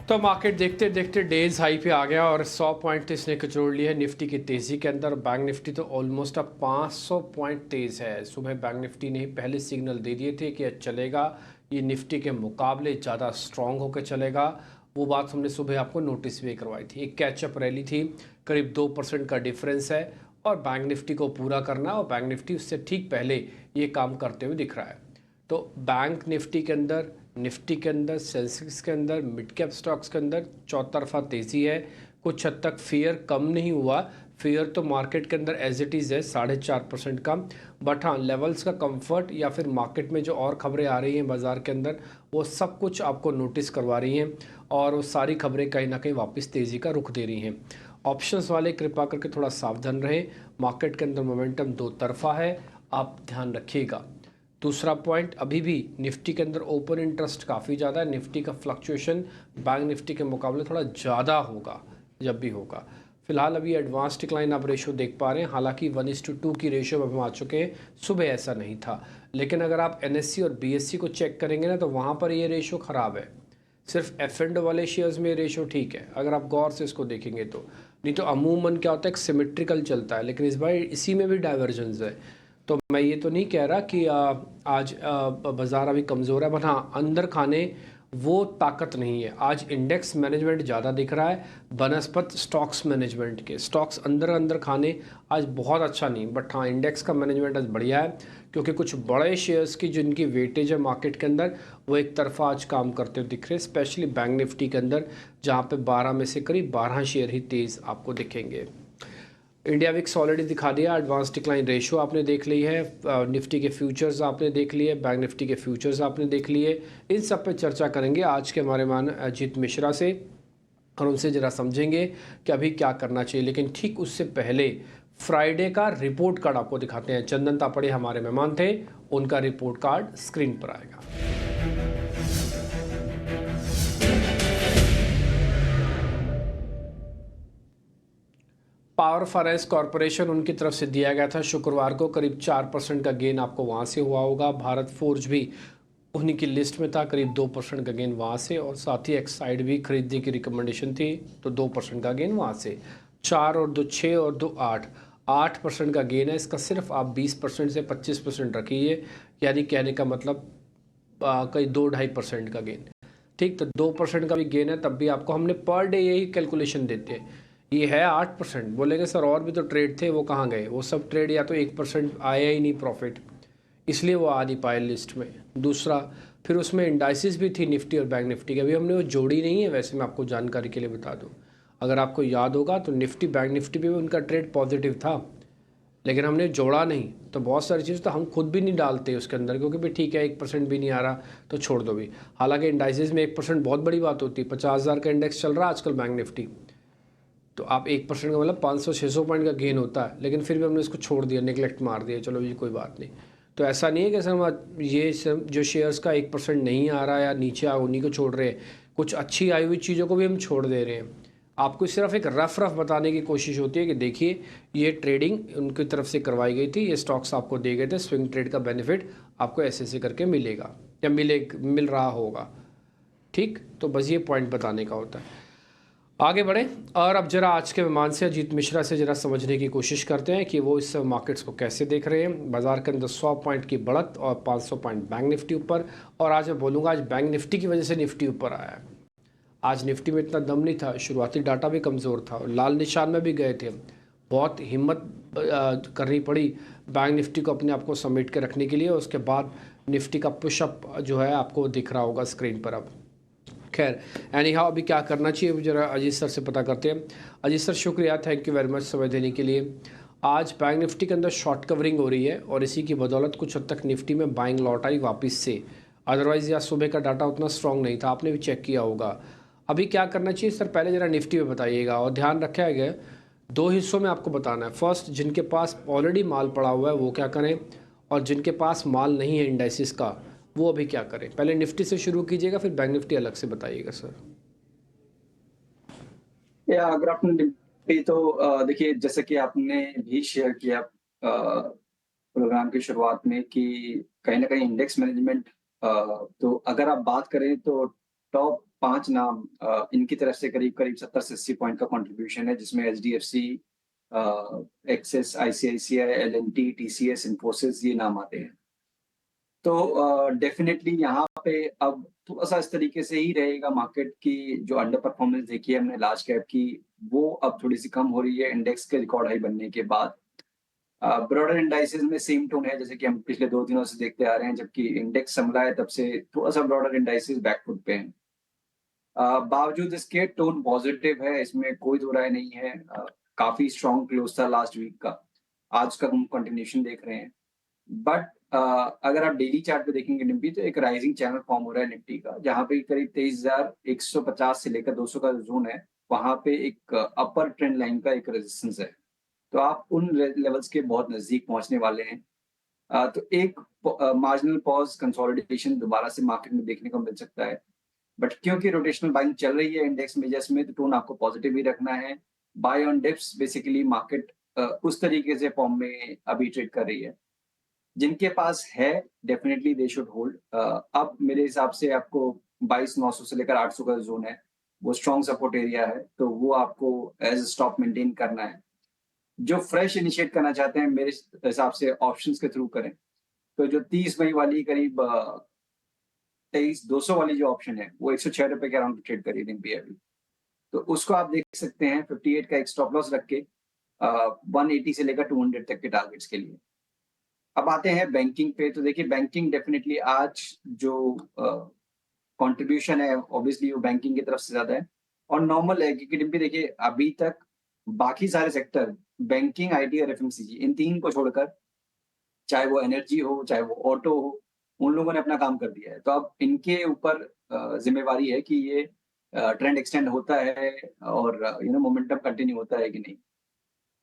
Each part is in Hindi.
तो मार्केट देखते देखते डेज हाई पे आ गया और 100 पॉइंट इसने कचोड़ लिया है निफ्टी की तेज़ी के अंदर। बैंक निफ्टी तो ऑलमोस्ट अब 500 पॉइंट तेज़ है। सुबह बैंक निफ्टी ने पहले सिग्नल दे दिए थे कि चलेगा, ये निफ्टी के मुकाबले ज़्यादा स्ट्रांग होकर चलेगा। वो बात हमने सुबह आपको नोटिस भी करवाई थी। एक कैचअप रैली थी, करीब 2% का डिफरेंस है और बैंक निफ्टी को पूरा करना, और बैंक निफ्टी उससे ठीक पहले ये काम करते हुए दिख रहा है। तो बैंक निफ्टी के अंदर, निफ्टी के अंदर, सेंसेक्स के अंदर, मिड कैप स्टॉक्स के अंदर चौतरफा तेज़ी है। कुछ हद तक फेयर कम नहीं हुआ। फेयर तो मार्केट के अंदर एज इट इज़ है 4.5% कम। बट हाँ, लेवल्स का कंफर्ट या फिर मार्केट में जो और खबरें आ रही हैं बाज़ार के अंदर, वो सब कुछ आपको नोटिस करवा रही हैं और वो सारी खबरें कहीं ना कहीं वापस तेज़ी का रुख दे रही हैं। ऑप्शंस वाले कृपा करके थोड़ा सावधान रहें। मार्केट के अंदर मोमेंटम दो तरफा है, आप ध्यान रखिएगा। दूसरा पॉइंट, अभी भी निफ्टी के अंदर ओपन इंटरेस्ट काफ़ी ज़्यादा है। निफ्टी का फ्लक्चुएशन बैंक निफ्टी के मुकाबले थोड़ा ज़्यादा होगा जब भी होगा। फिलहाल अभी एडवांस डिक्लाइन आप रेशो देख पा रहे हैं, हालांकि 1:2 की रेशो अब हम आ चुके हैं। सुबह ऐसा नहीं था, लेकिन अगर आप एनएससी और बीएससी को चेक करेंगे ना, तो वहाँ पर ये रेशो ख़राब है। सिर्फ एफ एंड वाले शेयर्स में रेशो ठीक है अगर आप गौर से इसको देखेंगे तो। नहीं तो अमूमन क्या होता है, एक सिमेट्रिकल चलता है, लेकिन इस बार इसी में भी डाइवर्जेंस है। तो मैं ये तो नहीं कह रहा कि आज बाज़ार अभी कमज़ोर है, बट हाँ, अंदर खाने वो ताकत नहीं है। आज इंडेक्स मैनेजमेंट ज़्यादा दिख रहा है बनस्पत स्टॉक्स मैनेजमेंट के। स्टॉक्स अंदर अंदर खाने आज बहुत अच्छा नहीं, बट हाँ, इंडेक्स का मैनेजमेंट आज बढ़िया है, क्योंकि कुछ बड़े शेयर्स की जिनकी वेटेज है मार्केट के अंदर, वो एक तरफा आज काम करते हुए दिख रहे हैं। स्पेशली बैंक निफ्टी के अंदर, जहाँ पे 12 में से करीब 12 शेयर ही तेज़ आपको दिखेंगे। इंडिया विक्स ऑलरेडी दिखा दिया, एडवांस डिक्लाइन रेशो आपने देख ली है, निफ्टी के फ्यूचर्स आपने देख लिए, बैंक निफ्टी के फ्यूचर्स आपने देख लिए। इन सब पे चर्चा करेंगे आज के हमारे मान अजीत मिश्रा से, और उनसे ज़रा समझेंगे कि अभी क्या करना चाहिए। लेकिन ठीक उससे पहले फ्राइडे का रिपोर्ट कार्ड आपको दिखाते हैं। चंदन तापड़े हमारे मेहमान थे, उनका रिपोर्ट कार्ड स्क्रीन पर आएगा। पावर फाइनेंस कॉरपोरेशन उनकी तरफ से दिया गया था शुक्रवार को, करीब 4% का गेन आपको वहाँ से हुआ होगा। भारत फोर्ज भी उन्हीं की लिस्ट में था, करीब 2% का गेन वहाँ से, और साथ ही एक्साइड भी खरीदने की रिकमेंडेशन थी, तो 2% का गेन वहाँ से। 4 और 2 6 और 2 8, 8% का गेन है। इसका सिर्फ आप 20% से 25% रखिए, यानी कहने का मतलब कहीं 2-2.5% का गेन। ठीक, तो 2% का भी गेन है, तब भी आपको हमने पर डे यही कैलकुलेशन देते हैं। ये है 8%। बोलेंगे सर और भी तो ट्रेड थे, वो कहाँ गए? वो सब ट्रेड या तो 1% आया ही नहीं प्रॉफिट, इसलिए वो आ नहीं पाए लिस्ट में। दूसरा, फिर उसमें इंडाइसिस भी थी निफ्टी और बैंक निफ्टी की, अभी हमने वो जोड़ी नहीं है। वैसे मैं आपको जानकारी के लिए बता दूँ, अगर आपको याद होगा तो निफ्टी बैंक निफ्टी पे भी उनका ट्रेड पॉजिटिव था, लेकिन हमने जोड़ा नहीं। तो बहुत सारी चीज़ तो हम खुद भी नहीं डालते उसके अंदर, क्योंकि भाई ठीक है 1% भी नहीं आ रहा तो छोड़ दो भी। हालांकि इंडाइसिस में 1% बहुत बड़ी बात होती है। 50,000 का इंडेक्स चल रहा है आजकल बैंक निफ्टी, तो आप 1% का मतलब 500-600 पॉइंट का गेन होता है, लेकिन फिर भी हमने इसको छोड़ दिया, निगलेक्ट मार दिया, चलो ये कोई बात नहीं। तो ऐसा नहीं है कि सर ये सब जो शेयर्स का 1% नहीं आ रहा या नीचे आ उन्हीं को छोड़ रहे हैं, कुछ अच्छी आई हुई चीज़ों को भी हम छोड़ दे रहे हैं। आपको सिर्फ एक रफ बताने की कोशिश होती है कि देखिए ये ट्रेडिंग उनकी तरफ से करवाई गई थी, ये स्टॉक्स आपको दिए गए थे, स्विंग ट्रेड का बेनिफिट आपको ऐसे ऐसे करके मिलेगा या मिल रहा होगा। ठीक, तो बस ये पॉइंट बताने का होता है। आगे बढ़े और अब जरा आज के मेहमान से अजीत मिश्रा से जरा समझने की कोशिश करते हैं कि वो इस मार्केट्स को कैसे देख रहे हैं। बाजार के अंदर 100 पॉइंट की बढ़त और 500 पॉइंट बैंक निफ्टी ऊपर, और आज मैं बोलूँगा आज बैंक निफ्टी की वजह से निफ्टी ऊपर आया है। आज निफ्टी में इतना दम नहीं था, शुरुआती डाटा भी कमज़ोर था और लाल निशान में भी गए थे। बहुत हिम्मत करनी पड़ी बैंक निफ्टी को अपने आप को समेट के रखने के लिए। उसके बाद निफ्टी का पुशअप जो है आपको दिख रहा होगा स्क्रीन पर अब। खैर, एनी हाउ अभी क्या करना चाहिए जरा अजीत सर से पता करते हैं। अजीत सर शुक्रिया, थैंक यू वेरी मच समय देने के लिए। आज बैंक निफ्टी के अंदर शॉर्ट कवरिंग हो रही है और इसी की बदौलत कुछ हद तक निफ्टी में बाइंग लौट आई वापस से। अदरवाइज़ आज सुबह का डाटा उतना स्ट्रॉन्ग नहीं था, आपने भी चेक किया होगा। अभी क्या करना चाहिए सर, पहले ज़रा निफ्टी में बताइएगा, और ध्यान रखा गया 2 हिस्सों में आपको बताना है। फर्स्ट, जिनके पास ऑलरेडी माल पड़ा हुआ है वो क्या करें, और जिनके पास माल नहीं है इंडाइसिस का वो अभी क्या करें। पहले निफ्टी से शुरू कीजिएगा, फिर बैंक निफ्टी अलग से बताइएगा सर। या अगर आपने निफ्टी तो देखिए, जैसे कि आपने भी शेयर किया प्रोग्राम की शुरुआत में कि कहीं न कहीं इंडेक्स मैनेजमेंट, तो अगर आप बात करें तो टॉप 5 नाम इनकी तरफ से करीब-करीब 70 से 80 पॉइंट का कंट्रीब्यूशन है, जिसमें HDFC, axis, ICICI, L&T, TCS, Infosys ये नाम आते हैं। तो डेफ़िनेटली यहाँ पे अब थोड़ा-सा इस तरीके से ही रहेगा मार्केट की जो अंडर परफॉर्मेंस देखी है हमने लार्ज कैप की, वो अब थोड़ी-सी कम हो रही है इंडेक्स के रिकॉर्ड हाई बनने के बाद। ब्रॉडर इंडाइसेस में सेम टोन है जैसे कि हम पिछले 2 दिनों से देखते आ रहे हैं, जबकि इंडेक्स संभला है तब से थोड़ा-सा ब्रॉडर इंडाइसेस बैक फुट पे हैं। बावजूद इसके टोन पॉजिटिव है, इसमें कोई दो राय नहीं है। काफ़ी स्ट्रॉन्ग क्लोज़ था लास्ट वीक का, आज का हम कंटिन्यूएशन देख रहे हैं। बट अगर आप डेली चार्ट पे देखेंगे निफ्टी तो एक राइजिंग चैनल फॉर्म हो रहा है निफ्टी का, जहाँ पे करीब 23,150 से लेकर 200 का जोन है, वहाँ पे एक अपर ट्रेंड लाइन का एक रेजिस्टेंस है। तो आप उन लेवल्स के बहुत नज़दीक पहुँचने वाले हैं। तो एक मार्जिनल पॉज़ कंसोलिडेशन दोबारा से मार्केट में देखने को मिल सकता है। बट क्योंकि रोटेशनल बाइंग चल रही है इंडेक्स मेजर्स में, तो टोन आपको पॉजिटिव ही रखना है। Buy on dips basically market उस तरीके से फॉर्म में अभी ट्रेड कर रही है। जिनके पास है डेफिनिटली दे शुड होल्ड। अब मेरे हिसाब से आपको 22,900 से लेकर 800 का जोन है, वो स्ट्रॉन्ग सपोर्ट एरिया है, तो वो आपको एज स्टॉप मेंटेन करना है। जो फ्रेश इनिशिएट करना चाहते हैं मेरे हिसाब से ऑप्शंस के थ्रू करें। तो जो 30 मई वाली करीब 23,200 वाली जो ऑप्शन है, वो ₹106 के अराउंड ट्रेड कर रही है एनपी अभी। तो उसको आप देख सकते हैं 58 का एक स्टॉप लॉस रख के 180 से लेकर 200 तक के टारगेट्स के लिए। अब आते हैं बैंकिंग पे, तो देखिए बैंकिंग डेफिनिटली आज जो कंट्रीब्यूशन है ऑब्वियसली वो बैंकिंग की तरफ से ज़्यादा है और नॉर्मल है क्योंकि डिम्पी देखिए अभी तक बाकी सारे सेक्टर बैंकिंग, आईटी और एफएमसीजी इन 3 को छोड़कर चाहे वो एनर्जी हो, चाहे वो ऑटो हो, उन लोगों ने अपना काम कर दिया है। तो अब इनके ऊपर ज़िम्मेवारी है कि ये ट्रेंड एक्सटेंड होता है और मोमेंटम कंटिन्यू होता है कि नहीं।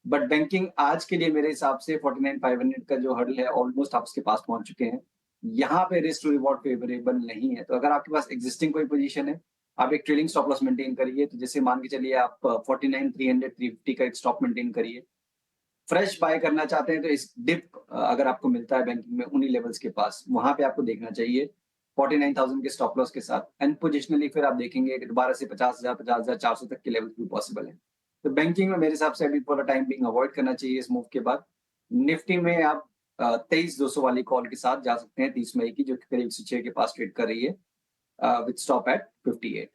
बट बैंकिंग आज के लिए मेरे हिसाब से 49,500 का जो हर्डल है ऑलमोस्ट आप उसके पास पहुंच चुके हैं। यहाँ पे रिस्क टू रिवॉर्ड फेवरेबल नहीं है। तो अगर आपके पास एग्जिस्टिंग कोई पोजीशन है, आप एक ट्रेलिंग स्टॉप लॉस मेंटेन करिए। तो जैसे मान के चलिए आप 49,300 350 का एक स्टॉप मेंटेन करिए। फ्रेश बाय करना चाहते हैं तो इस डिप अगर आपको मिलता है बैंकिंग में उन्हीं लेवल्स के पास, वहां पे आपको देखना चाहिए 49,000 के स्टॉप लॉस के साथ एंड पोजिशनली फिर आप देखेंगे कि दोबारा से 50,000 50,400 तक के लेवल भी पॉसिबल है। तो बैंकिंग में मेरे हिसाब से अभी फॉर टाइम बिंग अवॉइड करना चाहिए इस मूव के बाद। निफ्टी में आप 23,200 वाली कॉल के साथ जा सकते हैं 30 मई की, जो कि करीब 106 के पास ट्रेड कर रही है विद स्टॉप एट 58।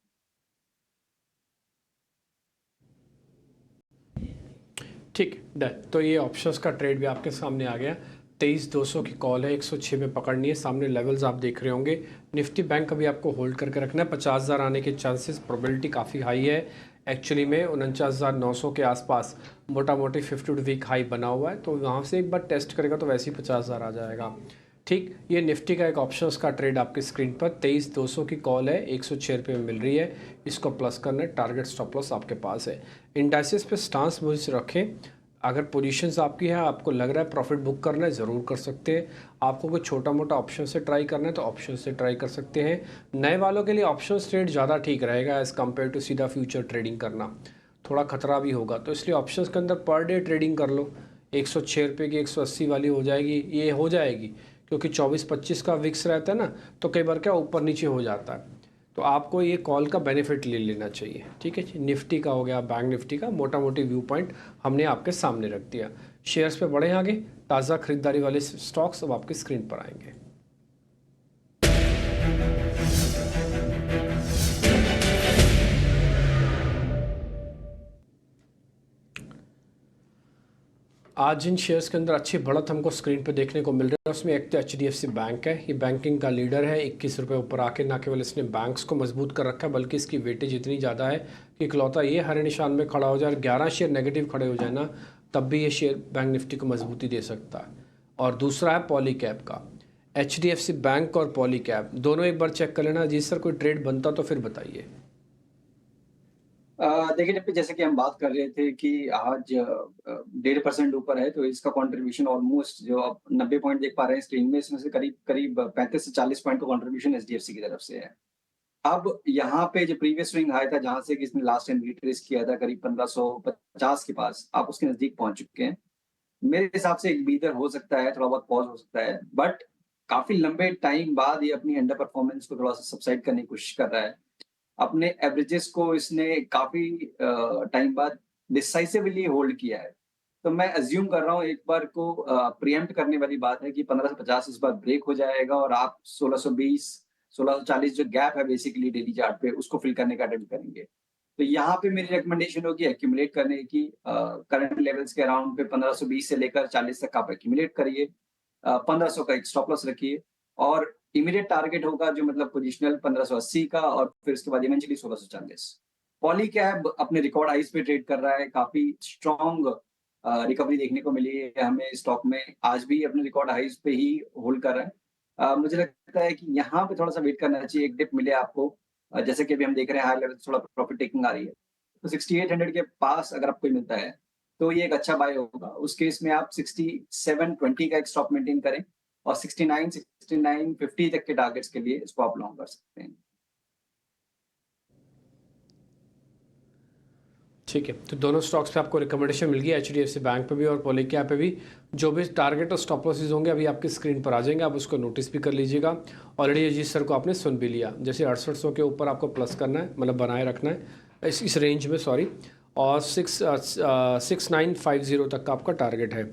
ठीक डन। तो ये ऑप्शंस का ट्रेड भी आपके सामने आ गया। 23,200 की कॉल है, 106 में पकड़नी है। सामने लेवल्स आप देख रहे होंगे। निफ्टी बैंक अभी आपको होल्ड करके रखना है। 50,000 आने के चांसेस, प्रोबेबिलिटी काफ़ी हाई है। एक्चुअली में 49,900 के आसपास मोटा मोटी 52 वीक हाई बना हुआ है, तो वहाँ से एक बार टेस्ट करेगा तो वैसे ही 50,000 आ जाएगा। ठीक, ये निफ्टी का एक ऑप्शंस का ट्रेड आपकी स्क्रीन पर 23,200 की कॉल है, 106 में मिल रही है। इसको प्लस करना है, टारगेट स्टॉप लॉस आपके पास है। इंडाइसिस पे स्टांस मुझे रखें। अगर पोजीशंस आपकी है, आपको लग रहा है प्रॉफिट बुक करना है, ज़रूर कर सकते हैं। आपको कोई छोटा मोटा ऑप्शन से ट्राई करना है तो ऑप्शन से ट्राई कर सकते हैं। नए वालों के लिए ऑप्शन ट्रेड ज़्यादा ठीक रहेगा एज़ कम्पेयर टू सीधा फ्यूचर ट्रेडिंग करना, थोड़ा खतरा भी होगा। तो इसलिए ऑप्शंस के अंदर पर डे ट्रेडिंग कर लो। 106 की 180 वाली हो जाएगी, ये हो जाएगी, क्योंकि 24-25 का विक्स रहता है ना, तो कई बार क्या ऊपर नीचे हो जाता है। तो आपको ये कॉल का बेनिफिट ले लेना चाहिए। ठीक है जी, निफ्टी का हो गया, बैंक निफ्टी का मोटा मोटी व्यू पॉइंट हमने आपके सामने रख दिया। शेयर्स पे बढ़े आगे, ताज़ा खरीदारी वाले स्टॉक्स अब आपकी स्क्रीन पर आएंगे। आज जिन शेयर्स के अंदर अच्छी बढ़त हमको स्क्रीन पे देखने को मिल रही है, उसमें एक तो HDFC बैंक है। ये बैंकिंग का लीडर है। 21 रुपये ऊपर आके ना केवल इसने बैंक्स को मजबूत कर रखा है, बल्कि इसकी वेटेज इतनी ज़्यादा है कि इकलौता ये हरे निशान में खड़ा हो जाए और 11 शेयर नेगेटिव खड़े हो जाए ना, तब भी ये शेयर बैंक निफ्टी को मजबूती दे सकता है। और दूसरा है पॉलीकैब का। HDFC बैंक और पॉलीकैब दोनों एक बार चेक कर लेना। जी सर, कोई ट्रेड बनता तो फिर बताइए। देखिए डिप्टी, जैसे कि हम बात कर रहे थे कि आज 1.5% ऊपर है, तो इसका कंट्रीब्यूशन ऑलमोस्ट जो आप 90 पॉइंट देख पा रहे हैं स्क्रीन में, इसमें से करीब करीब 35 से 40 पॉइंट का कंट्रीब्यूशन एचडीएफसी की तरफ से है। अब यहाँ पे जो प्रीवियस स्विंग हाई था, जहां से कि इसने लास्ट टाइम रिट्रेस किया था करीब 1550 के पास, आप उसके नजदीक पहुंच चुके हैं। मेरे हिसाब से एक बीटर हो सकता है, थोड़ा बहुत पॉज हो सकता है, बट काफी लंबे टाइम बाद ये अपनी अंडर परफॉर्मेंस को थोड़ा सा सबसाइड करने की कोशिश कर रहा है। अपने एवरेजेस को इसने काफी टाइम बाद डिसाइसिवली होल्ड किया है। तो मैं अज्यूम कर रहा हूँ एक बार को प्रीएम्प्ट करने वाली बात है कि 1550 इस बार ब्रेक हो जाएगा और आप 1620 1640 जो गैप है बेसिकली डेली चार्ट पे उसको फिल करने का अटेम्प्ट करेंगे। तो यहाँ पे मेरी रिकमेंडेशन होगी एक्यूमुलेट करने की, करंट लेवल्स के अराउंड पे 1520 से लेकर 40 तक आप एक्यूमुलेट करिए। 1500 का एक स्टॉप लॉस रखिए और इमीडिएट टारगेट होगा जो मतलब पोजिशनल 1580 का और फिर उसके बाद इवेंचुअली 1640। पॉली क्या है अपने रिकॉर्ड हाइस पे ट्रेड कर रहा है, काफी स्ट्रॉन्ग रिकवरी देखने को मिली है हमें स्टॉक में, आज भी अपने रिकॉर्ड हाइस पे ही होल्ड कर रहा है। मुझे लगता है कि यहाँ पे थोड़ा सा वेट करना चाहिए, एक डिप मिले आपको, जैसे कि अभी हम देख रहे हैं हाई लेवल थोड़ा प्रॉफिट टेकिंग आ रही है, तो 6800 के पास अगर आपको मिलता है तो ये एक अच्छा बाय होगा। उस केस में आप 6720 का एक स्टॉप मेंटेन करें और 69 6950 तक के टारगेट्स के लिए इसको आप लॉन्ग कर सकते हैं। ठीक है, तो दोनों स्टॉक्स पे आपको रिकमेंडेशन मिल गई, HDFC बैंक पे भी और पॉलीकैब पे भी। जो भी टारगेट और स्टॉप लॉसेज होंगे अभी आपकी स्क्रीन पर आ जाएंगे, आप उसको नोटिस भी कर लीजिएगा। ऑलरेडी अजीत सर को आपने सुन भी लिया, जैसे 6800 के ऊपर आपको प्लस करना है, मतलब बनाए रखना है इस रेंज में, सॉरी, और 6950 तक का आपका टारगेट है।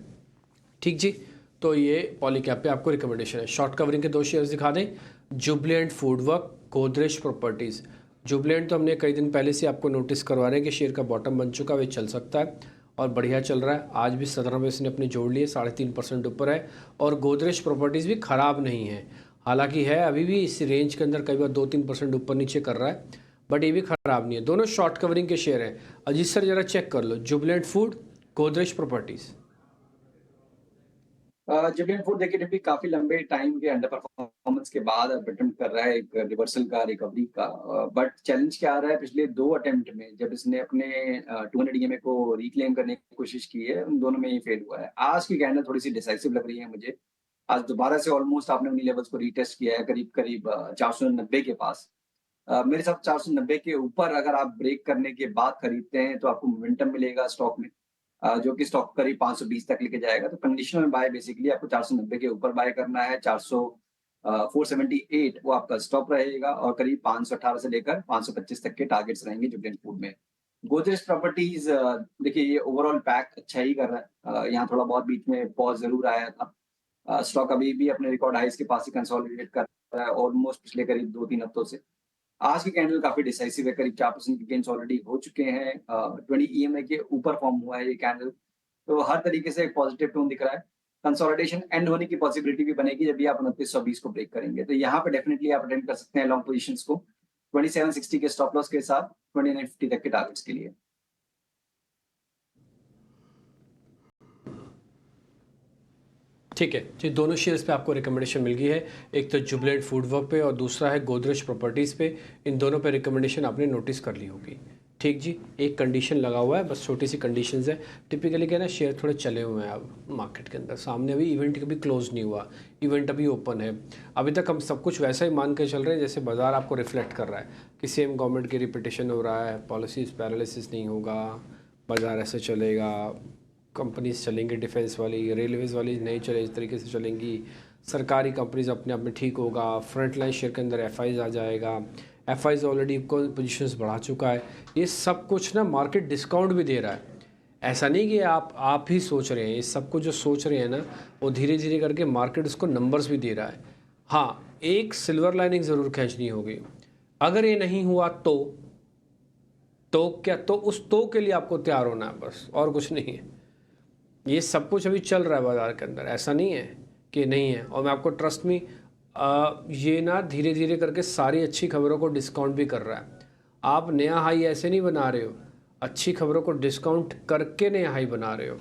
ठीक जी, तो ये पॉलीकैब पे आपको रिकमेंडेशन है। शॉर्ट कवरिंग के दो शेयर्स दिखा दें, Jubilant foodwork, Godrej properties. Jubilant तो हमने कई दिन पहले से आपको नोटिस करवा रहे हैं कि शेयर का बॉटम बन चुका है, वे चल सकता है और बढ़िया चल रहा है। आज भी 17 में इसने अपने जोड़ लिए, 3.5% ऊपर है। और गोदरेज प्रॉपर्टीज़ भी ख़राब नहीं है, हालांकि है अभी भी इस रेंज के अंदर, कई बार 2-3% ऊपर नीचे कर रहा है, बट ये भी ख़राब नहीं है। दोनों शॉर्ट कवरिंग के शेयर हैं। अजीत सर ज़रा चेक कर लो, Jubilant food, Godrej properties. Jubilant food देखिए भी काफी लंबे टाइम के अंडर परफॉर्मेंस के बाद अब अटेम्प्ट कर रहा है एक रिवर्सल का, रिकवरी का, बट चैलेंज क्या आ रहा है पिछले 2 अटेम्प्ट में, जब इसने अपने 200 ईएमए को रिक्लेम करने की कोशिश की है, उन दोनों में ये फेल हुआ है। आज की कैंडल थोड़ी सी डिसाइसिव लग रही है मुझे। आज दोबारा से ऑलमोस्ट आपने उन्हीं लेवल्स को रीटेस्ट किया है, करीब करीब 490 के पास। मेरे साथ 490 के ऊपर अगर आप ब्रेक करने के बाद खरीदते हैं तो आपको मोमेंटम मिलेगा स्टॉक में, जो कि स्टॉक करीब 520 तक लेके जाएगा। तो कंडीशनल बाय बेसिकली आपको 490 के ऊपर बाय करना है। 478 वो आपका स्टॉप रहेगा और करीब 518 से लेकर 525 तक के टारगेट्स रहेंगे जुबलेंट फूड में। गोदरेज प्रॉपर्टीज देखिए ये ओवरऑल पैक अच्छा ही कर रहा है। यहाँ थोड़ा बहुत बीच में पॉज जरूर आया था। स्टॉक अभी भी अपने रिकॉर्ड हाइस के पास ही कंसोलिडेट कर रहा है ऑलमोस्ट पिछले करीब 2-3 हफ्तों से। आज की कैंडल काफी डिसाइसिव है, करीब 4% के गेन्स ऑलरेडी हो चुके हैं। 20 ईएमए के ऊपर फॉर्म हुआ है ये कैंडल, तो हर तरीके से एक पॉजिटिव टोन दिख रहा है। कंसोलिडेशन एंड होने की पॉसिबिलिटी भी बनेगी जब भी आप 2920 को ब्रेक करेंगे, तो यहाँ पे डेफिनेटली आप अटेंड कर सकते हैं लॉन्ग पोजीशंस को 2760 के स्टॉप लॉस के साथ 2950 तक के टारगेट्स के लिए। ठीक है जी, दोनों शेयर्स पे आपको रिकमेंडेशन मिल गई है, एक तो जुबलेंट फूडवर्क पे और दूसरा है गोदरेज प्रॉपर्टीज़ पे। इन दोनों पे रिकमेंडेशन आपने नोटिस कर ली होगी। ठीक जी, एक कंडीशन लगा हुआ है, बस छोटी सी कंडीशंस है। टिपिकली क्या है ना, शेयर थोड़े चले हुए हैं अब मार्केट के अंदर, सामने अभी इवेंट कभी क्लोज नहीं हुआ, इवेंट अभी ओपन है। अभी तक हम सब कुछ वैसा ही मान के चल रहे हैं जैसे बाजार आपको रिफ्लेक्ट कर रहा है कि सेम गवर्नमेंट की रिपीटेशन हो रहा है, पॉलिसीज़ पैरालिसिस नहीं होगा, बाजार ऐसे चलेगा, कंपनीज चलेंगी डिफेंस वाली, रेलवेज़ वाली नहीं चले इस तरीके से चलेंगी, सरकारी कंपनीज अपने आप में ठीक होगा, फ्रंट लाइन शेयर के अंदर एफआईज आ जाएगा, एफआईज ऑलरेडी को पोजीशंस बढ़ा चुका है। ये सब कुछ ना मार्केट डिस्काउंट भी दे रहा है, ऐसा नहीं कि आप ही सोच रहे हैं, ये सब कुछ जो सोच रहे हैं ना वो धीरे धीरे करके मार्केट उसको नंबर्स भी दे रहा है। हाँ, एक सिल्वर लाइनिंग ज़रूर खींचनी होगी, अगर ये नहीं हुआ तो क्या, तो उस तो के लिए आपको तैयार होना है, बस और कुछ नहीं है। ये सब कुछ अभी चल रहा है बाज़ार के अंदर, ऐसा नहीं है कि नहीं है। और मैं आपको ट्रस्ट में ये ना धीरे धीरे करके सारी अच्छी खबरों को डिस्काउंट भी कर रहा है। आप नया हाई ऐसे नहीं बना रहे हो, अच्छी खबरों को डिस्काउंट करके नया हाई बना रहे हो।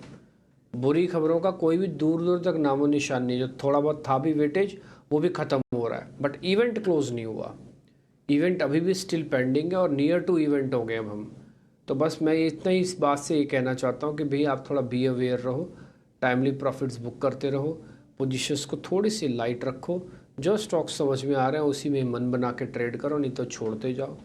बुरी खबरों का कोई भी दूर दूर तक नामो निशान नहीं, जो थोड़ा बहुत था भी वेटेज वो भी ख़त्म हो रहा है, बट इवेंट क्लोज नहीं हुआ, इवेंट अभी भी स्टिल पेंडिंग है और नियर टू इवेंट हो गए अब हम। तो बस मैं इतना ही इस बात से ये कहना चाहता हूँ कि भाई आप थोड़ा बी अवेयर रहो, टाइमली प्रॉफिट्स बुक करते रहो, पोजीशंस को थोड़ी सी लाइट रखो, जो स्टॉक समझ में आ रहे हैं उसी में मन बना के ट्रेड करो, नहीं तो छोड़ते जाओ।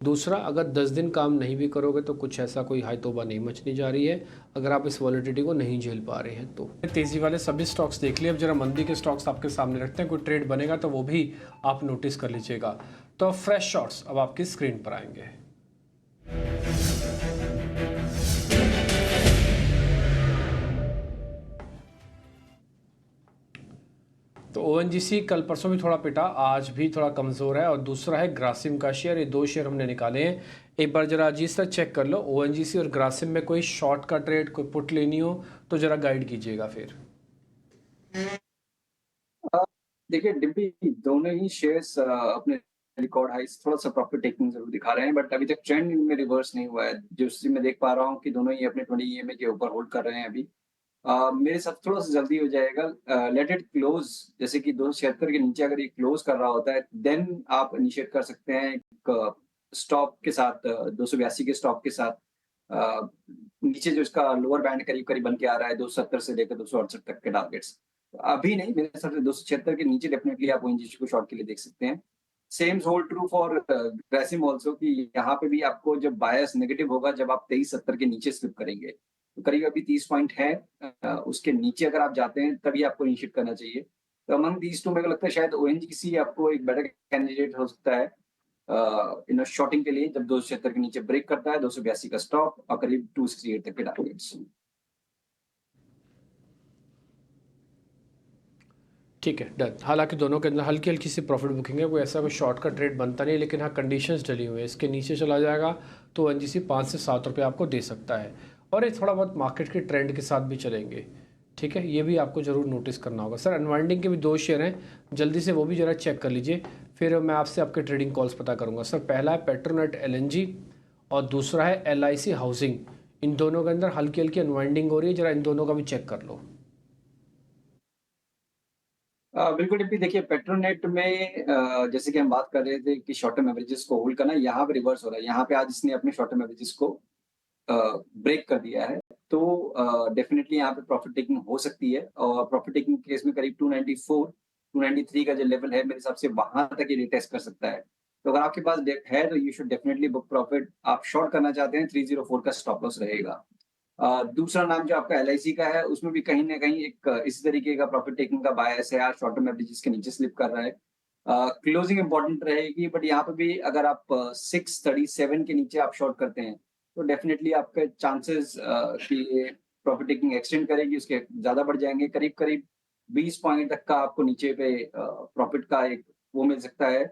दूसरा, अगर 10 दिन काम नहीं भी करोगे तो कुछ ऐसा कोई हाई तौबा नहीं मचने जा रही है, अगर आप इस वॉलेटिलिटी को नहीं झेल पा रहे हैं तो। तेज़ी वाले सभी स्टॉक्स देख लिए, अब जरा मंदी के स्टॉक्स आपके सामने रखते हैं, कोई ट्रेड बनेगा तो वो भी आप नोटिस कर लीजिएगा। तो फ्रेश शॉट्स अब आपकी स्क्रीन पर आएंगे। तो ओएनजीसी कल परसों भी थोड़ा पिटा, आज भी थोड़ा कमज़ोर है। और दूसरा है ग्रासिम का शेयर, ये दो शेयर हमने निकाले हैं। एक बार जरा अजीत सर चेक कर लो, ओएनजीसी और ग्रासिम में कोई शॉर्ट का ट्रेड, कोई पुट लेनी हो तो जरा गाइड कीजिएगा फिर। अ, देखिए डिम्पी, दोनों ही शेयर्स अपने रिकॉर्ड हाइस थोड़ा सा प्रॉफिट टेकिंग जरूर दिखा रहे हैं, बट अभी तक ट्रेंड इनमें रिवर्स नहीं हुआ है। जो मैं देख पा रहा हूँ कि दोनों ही अपने 20 ईएमए के ऊपर होल्ड कर रहे हैं अभी। मेरे साथ थोड़ा सा जल्दी हो जाएगा। लेट इट क्लोज, जैसे कि 276 के नीचे अगर ये क्लोज कर रहा होता है देन आप इनिशिएट कर सकते हैं एक स्टॉप के साथ, 282 के स्टॉप के साथ। अ, नीचे जो इसका लोअर बैंड करीब करीब बन के आ रहा है 270 से लेकर 268 तक के टारगेट्स। अभी नहीं, मेरे हिसाब से 276 के नीचे डेफिनेटली आप ओएनजीसी को शॉर्ट के लिए देख सकते हैं। Same hold true for Grasim also, कि यहाँ पे भी आपको जब बायस नेगेटिव होगा जब आप 2370 के नीचे स्लिप करेंगे। तो करीब अभी 30 पॉइंट है, उसके नीचे अगर आप जाते हैं तभी आपको इनिशिएट करना चाहिए। तो अमंग दीज टू मेरे को लगता है शायद ओएनजीसी आपको एक बेटर कैंडिडेट हो सकता है इन शॉर्टिंग के लिए, जब 276 के नीचे ब्रेक करता है, 282 का स्टॉप और करीब 268 तक के टारगेट्स। ठीक है, डन। हालांकि दोनों के अंदर हल्की हल्की सी प्रॉफिट बुकिंग है, कोई ऐसा कोई शॉर्ट का ट्रेड बनता नहीं, लेकिन हाँ कंडीशंस डली हुई है। इसके नीचे चला जाएगा तो ओएनजीसी 5 से 7 रुपये आपको दे सकता है, और ये थोड़ा बहुत मार्केट के ट्रेंड के साथ भी चलेंगे। ठीक है, ये भी आपको ज़रूर नोटिस करना होगा। सर अनवाइंडिंग के भी दो शेयर हैं, जल्दी से वो भी ज़रा चेक कर लीजिए, फिर मैं आपसे आपके ट्रेडिंग कॉल्स पता करूँगा। सर पहला है पेट्रोनेट एलएनजी और दूसरा है एलआईसी हाउसिंग। इन दोनों के अंदर हल्की हल्की अनवाइंडिंग हो रही है, ज़रा इन दोनों का भी चेक कर लो। बिल्कुल डिम्पी, देखिए पेट्रोनेट में जैसे कि हम बात कर रहे थे कि शॉर्ट टर्म एवरेजेस को होल्ड करना, यहाँ पे रिवर्स हो रहा है। यहाँ पे आज इसने अपने शॉर्ट टर्म एवरेजेस को ब्रेक कर दिया है, तो डेफिनेटली यहाँ पे प्रॉफिट टेकिंग हो सकती है। और प्रॉफिट टेकिंग केस में करीब 294 293 का जो लेवल है, मेरे हिसाब से वहां तक ये रिटेस्ट कर सकता है। तो अगर आपके पास डेप्थ है तो you should definitely book profit. आप शॉर्ट करना चाहते हैं 304 का स्टॉप लॉस रहेगा। दूसरा नाम जो आपका एलआईसी का है, उसमें भी कहीं ना कहीं एक इसी तरीके का प्रॉफिट टेकिंग का बायस है। आज शॉर्ट टर्म एवरेजेस के नीचे स्लिप कर रहा है। क्लोजिंग इंपॉर्टेंट रहेगी, बट यहाँ पे भी अगर आप 637 के नीचे आप शॉर्ट करते हैं तो डेफिनेटली आपके चांसेस कि प्रॉफिट टेकिंग एक्सटेंड करेगी उसके ज़्यादा बढ़ जाएंगे। करीब करीब 20 पॉइंट तक का आपको नीचे पे प्रॉफिट का एक वो मिल सकता है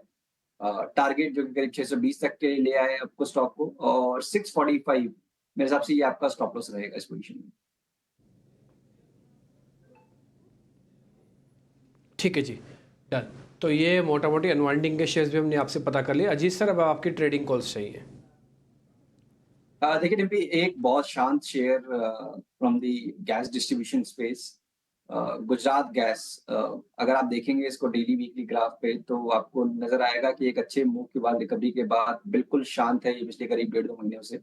टारगेट, जो कि करीब 620 तक के ले आए आपको स्टॉक को। और 645 मेरे हिसाब से ये आपका स्टॉप लॉस रहेगा इस पोजीशन में। ठीक है जी, डन। तो ये मोटा मोटी अनवाइंडिंग के शेयर्स भी हमने आपसे पता कर लिया। अजीत सर अब आपकी ट्रेडिंग कॉल्स चाहिए। देखिए डिम्पी, एक बहुत शांत share from the gas distribution space, Gujarat gas. अगर आप देखेंगे इसको डेली वीकली ग्राफ पे तो आपको नजर आएगा कि एक अच्छे मूव के बाद, रिकवरी के बाद बिल्कुल शांत है ये पिछले करीब 1.5-2 महीनों से।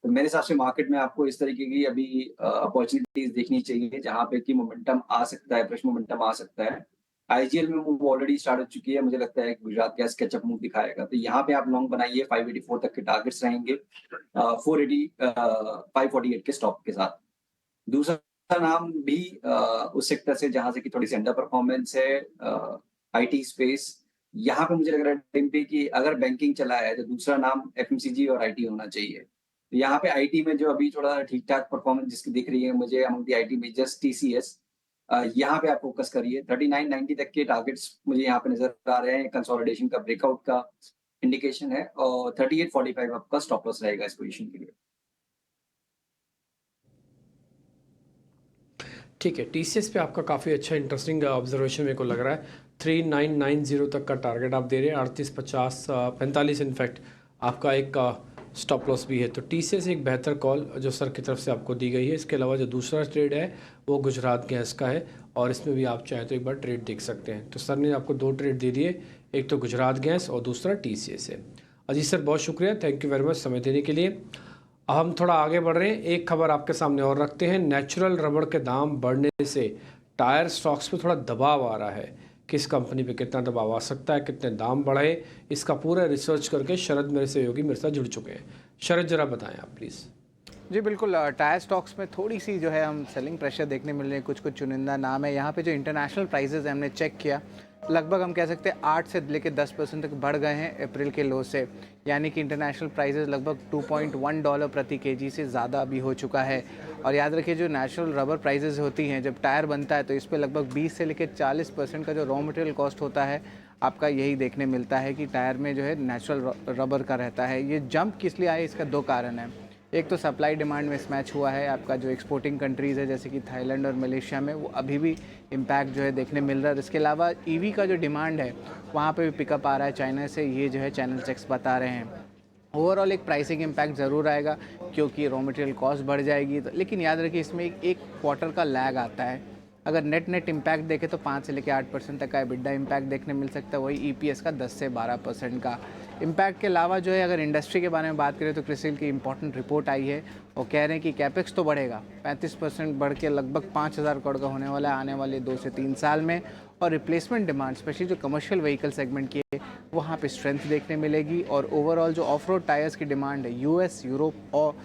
तो मेरे हिसाब से मार्केट में आपको इस तरीके की अभी अपॉर्चुनिटीज देखनी चाहिए जहां पे कि मोमेंटम आ सकता है, फ्रेश मोमेंटम आ सकता है। आईजीएल में मूव ऑलरेडी स्टार्ट हो चुकी है, मुझे लगता है कि गुजरात गैस कैचअप मूव दिखाएगा, तो यहाँ पे आप लॉन्ग बनाइए। 584 तक के टारगेट्स रहेंगे, 480 548 के स्टॉप के साथ। दूसरा नाम भी उस सेक्टर से जहां से कि थोड़ी सी अंडर परफॉर्मेंस है, आईटी स्पेस। यहाँ पे मुझे लग रहा है टिम्पी कि अगर बैंकिंग चला है तो दूसरा नाम एफएमसीजी और आईटी होना चाहिए। तो यहाँ पे आईटी में जो अभी थोड़ा ठीक ठाक परफॉर्मेंस जिसकी दिख रही है मुझे अमंग दी आईटी में, जस्ट टीसीएस। यहाँ पे आप फोकस करिए। 3990 तक के टारगेट्स मुझे यहाँ पे नजर आ रहे हैं, कंसोलिडेशन का ब्रेकआउट का इंडिकेशन है। और 3845 आपका स्टॉप लॉस रहेगा इस पोजीशन के लिए। ठीक है, टीसीएस पे आपका काफ़ी अच्छा इंटरेस्टिंग ऑब्जर्वेशन मेरे को लग रहा है। 3990 तक का टारगेट आप दे रहे हैं, 3850 45 इनफैक्ट आपका एक स्टॉप लॉस भी है। तो टीसीएस एक बेहतर कॉल जो सर की तरफ से आपको दी गई है। इसके अलावा जो दूसरा ट्रेड है वो गुजरात गैस का है, और इसमें भी आप चाहें तो एक बार ट्रेड देख सकते हैं। तो सर ने आपको दो ट्रेड दे दिए, एक तो गुजरात गैस और दूसरा टीसीएस है। अजीत सर बहुत शुक्रिया, थैंक यू वेरी मच समय देने के लिए। अब हम थोड़ा आगे बढ़ रहे हैं, एक खबर आपके सामने और रखते हैं। नेचुरल रबड़ के दाम बढ़ने से टायर स्टॉक्स पे थोड़ा दबाव आ रहा है। किस कंपनी पे कितना दबाव आ सकता है, कितने दाम बढ़े, इसका पूरा रिसर्च करके शरद मेरे सहयोगी मेरे साथ जुड़ चुके हैं। शरद जरा बताएं आप प्लीज़। जी बिल्कुल, टायर स्टॉक्स में थोड़ी सी जो है हम सेलिंग प्रेशर देखने मिल रहे हैं। कुछ कुछ चुनिंदा नाम है यहाँ पे जो इंटरनेशनल प्राइजेज है हमने चेक किया लगभग हम कह सकते हैं 8 से लेकर 10% तक बढ़ गए हैं अप्रैल के लो से, यानी कि इंटरनेशनल प्राइसेस लगभग $2.1 प्रति केजी से ज़्यादा अभी हो चुका है। और याद रखिए जो नेचुरल रबर प्राइसेस होती हैं, जब टायर बनता है तो इस पे लगभग 20 से लेकर 40% का जो रॉ मटेरियल कॉस्ट होता है आपका यही देखने मिलता है कि टायर में जो है नेचुरल रबर का रहता है। ये जंप किस लिए आए, इसका 2 कारण हैं। एक तो सप्लाई डिमांड में मैच हुआ है, आपका जो एक्सपोर्टिंग कंट्रीज़ है जैसे कि थाईलैंड और मलेशिया में, वो अभी भी इम्पैक्ट जो है देखने मिल रहा है। इसके अलावा ईवी का जो डिमांड है वहाँ पे भी पिकअप आ रहा है चाइना से, ये जो है चैनल चेक्स बता रहे हैं। ओवरऑल एक प्राइसिंग इम्पैक्ट ज़रूर आएगा क्योंकि रॉ मटेरियल कॉस्ट बढ़ जाएगी, तो लेकिन याद रखिए इसमें एक क्वार्टर का लैग आता है। अगर नेट इम्पैक्ट देखें तो 5 से लेकर 8% तक का EBITDA इम्पैक्ट देखने मिल सकता है, वही EPS का 10 से 12% का इम्पैक्ट। के अलावा जो है अगर इंडस्ट्री के बारे में बात करें तो क्रिसिल की इंपॉर्टेंट रिपोर्ट आई है, वो कह रहे हैं कि कैपेक्स तो बढ़ेगा 35% बढ़ के लगभग 5,000 करोड़ का होने वाला है आने वाले 2 से 3 साल में। और रिप्लेसमेंट डिमांड स्पेशली जो कमर्शियल व्हीकल सेगमेंट की है वहाँ पे स्ट्रेंथ देखने मिलेगी। और ओवरऑल जो ऑफ रोड टायर्स की डिमांड है US, यूरोप और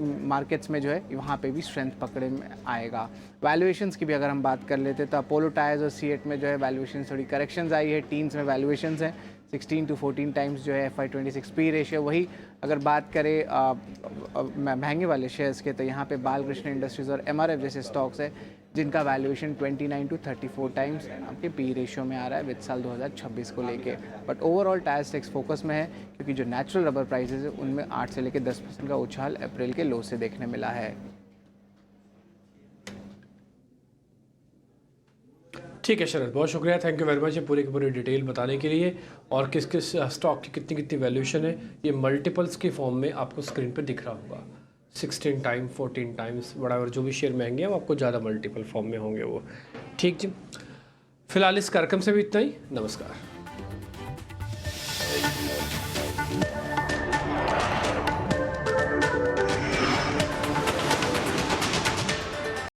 मार्केट्स में जो है वहाँ पे भी स्ट्रेंथ पकड़े में आएगा। वैल्यूएशंस की भी अगर हम बात कर लेते तो अपोलो टायर्स और सीएट में जो है वैल्यूएशन थोड़ी करेक्शंस आई है, टीन्स में वैल्यूएशंस हैं 16 to 14 टाइम्स जो है FY26 पी रेशियो। वही अगर बात करें महंगे वाले शेयर्स के तो यहाँ पे बालकृष्ण इंडस्ट्रीज़ और MRF जैसे स्टॉक्स है जिनका वैल्यूएशन 29 to 34 टाइम्स आपके पी रेशियो में आ रहा है वित्त साल 2026 को लेके। But overall tyre stocks focus में है क्योंकि जो नेचुरल रबर प्राइसेस है उनमें 8 से लेकर 10% का उछाल अप्रैल के लो से देखने मिला है। ठीक है शरद, बहुत शुक्रिया, थैंक यू वेरी मच ये पूरी की पूरी डिटेल बताने के लिए। और किस किस स्टॉक की कितनी कितनी वैल्यूएशन है ये मल्टीपल्स की फॉर्म में आपको स्क्रीन पर दिख रहा होगा। 16 टाइम 14 टाइम्स बड़ा, जो भी शेयर महंगे हैं वो आपको ज़्यादा मल्टीपल फॉर्म में होंगे वो। ठीक जी, फिलहाल इस कार्यक्रम से भी इतना ही, नमस्कार।